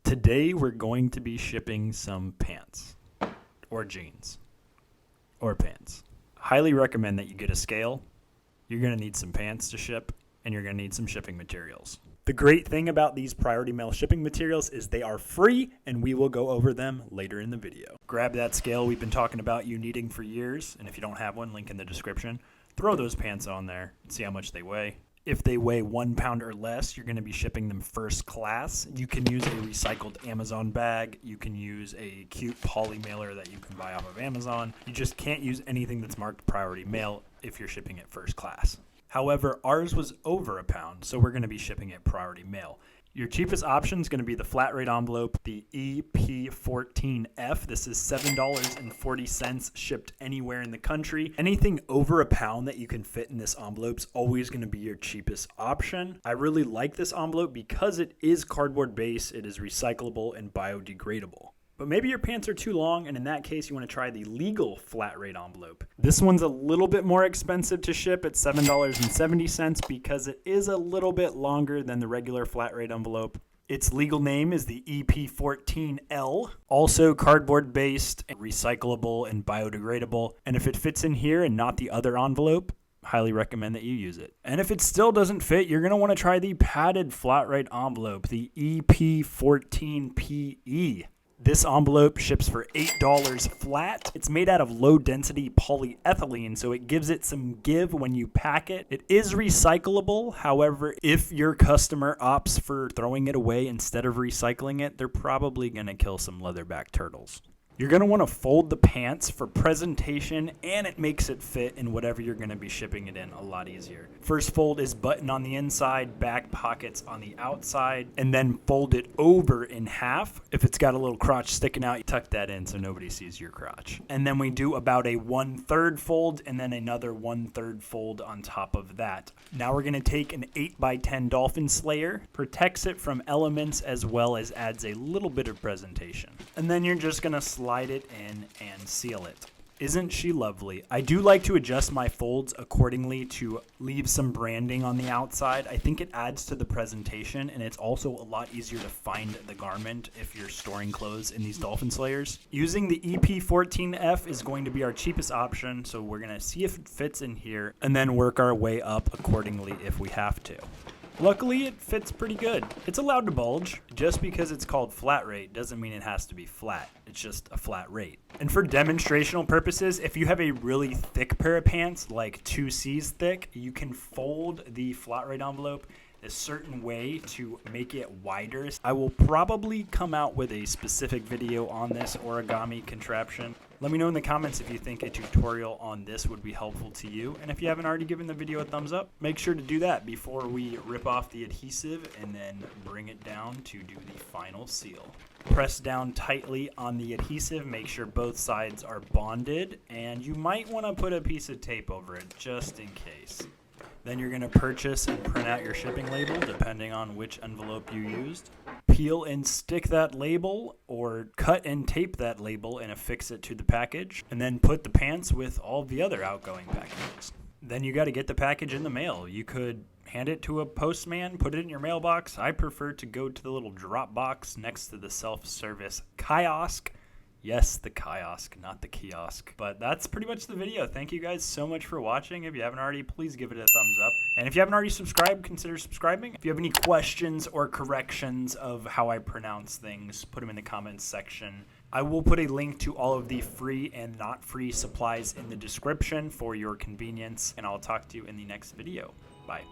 Today we're going to be shipping some pants or jeans or pants. Highly recommend that you get a scale. You're going to need some pants to ship and you're going to need some shipping materials. The great thing about these priority mail shipping materials is they are free and we will go over them later in the video. Grab that scale we've been talking about you needing for years, and if you don't have one, link in the description. Throw those pants on there and see how much they weigh. If they weigh 1 pound or less, you're going to be shipping them first class. You can use a recycled Amazon bag. You can use a cute poly mailer that you can buy off of Amazon. You just can't use anything that's marked priority mail if you're shipping it first class. However, ours was over 1 pound, so we're going to be shipping it priority mail. Your cheapest option is going to be the flat rate envelope, the EP14F. This is $7.40 shipped anywhere in the country. Anything over 1 pound that you can fit in this envelope is always going to be your cheapest option. I really like this envelope because it is cardboard based, it is recyclable and biodegradable. But maybe your pants are too long, and in that case, you want to try the legal flat rate envelope. This one's a little bit more expensive to ship at $7.70 because it is a little bit longer than the regular flat rate envelope. Its legal name is the EP14L, also cardboard based, recyclable, and biodegradable. And if it fits in here and not the other envelope, highly recommend that you use it. And if it still doesn't fit, you're going to want to try the padded flat rate envelope, the EP14PE. This envelope ships for $8 flat. It's made out of low-density polyethylene, so it gives it some give when you pack it. It is recyclable. However, if your customer opts for throwing it away instead of recycling it, they're probably going to kill some leatherback turtles. You're going to want to fold the pants for presentation, and it makes it fit in whatever you're going to be shipping it in a lot easier. First fold is button on the inside, back pockets on the outside, and then fold it over in half. If it's got a little crotch sticking out, you tuck that in so nobody sees your crotch. And then we do about a 1/3 fold and then another 1/3 fold on top of that. Now we're going to take an 8x10 dolphin slayer, protects it from elements as well as adds a little bit of presentation. And then you're just going to slide it in and seal it. Isn't she lovely? I do like to adjust my folds accordingly to leave some branding on the outside. I think it adds to the presentation, and it's also a lot easier to find the garment if you're storing clothes in these dolphin slayers. Using the EP14F is going to be our cheapest option, so we're going to see if it fits in here and then work our way up accordingly if we have to. Luckily, it fits pretty good. It's allowed to bulge. Just because it's called flat rate doesn't mean it has to be flat. It's just a flat rate. And for demonstrational purposes, if you have a really thick pair of pants, like 2C's thick, you can fold the flat rate envelope a certain way to make it wider. I will probably come out with a specific video on this origami contraption. Let me know in the comments if you think a tutorial on this would be helpful to you. And if you haven't already given the video a thumbs up, make sure to do that before we rip off the adhesive and then bring it down to do the final seal. Press down tightly on the adhesive, make sure both sides are bonded, and you might want to put a piece of tape over it just in case. Then you're going to purchase and print out your shipping label depending on which envelope you used. Peel and stick that label or cut and tape that label and affix it to the package. And then put the pants with all the other outgoing packages. Then you got to get the package in the mail. You could hand it to a postman, put it in your mailbox. I prefer to go to the little drop box next to the self-service kiosk. Yes, the kiosk, not the kiosk. But that's pretty much the video. Thank you guys so much for watching. If you haven't already, please give it a thumbs up. And if you haven't already subscribed, consider subscribing. If you have any questions or corrections of how I pronounce things, put them in the comments section. I will put a link to all of the free and not free supplies in the description for your convenience. And I'll talk to you in the next video. Bye.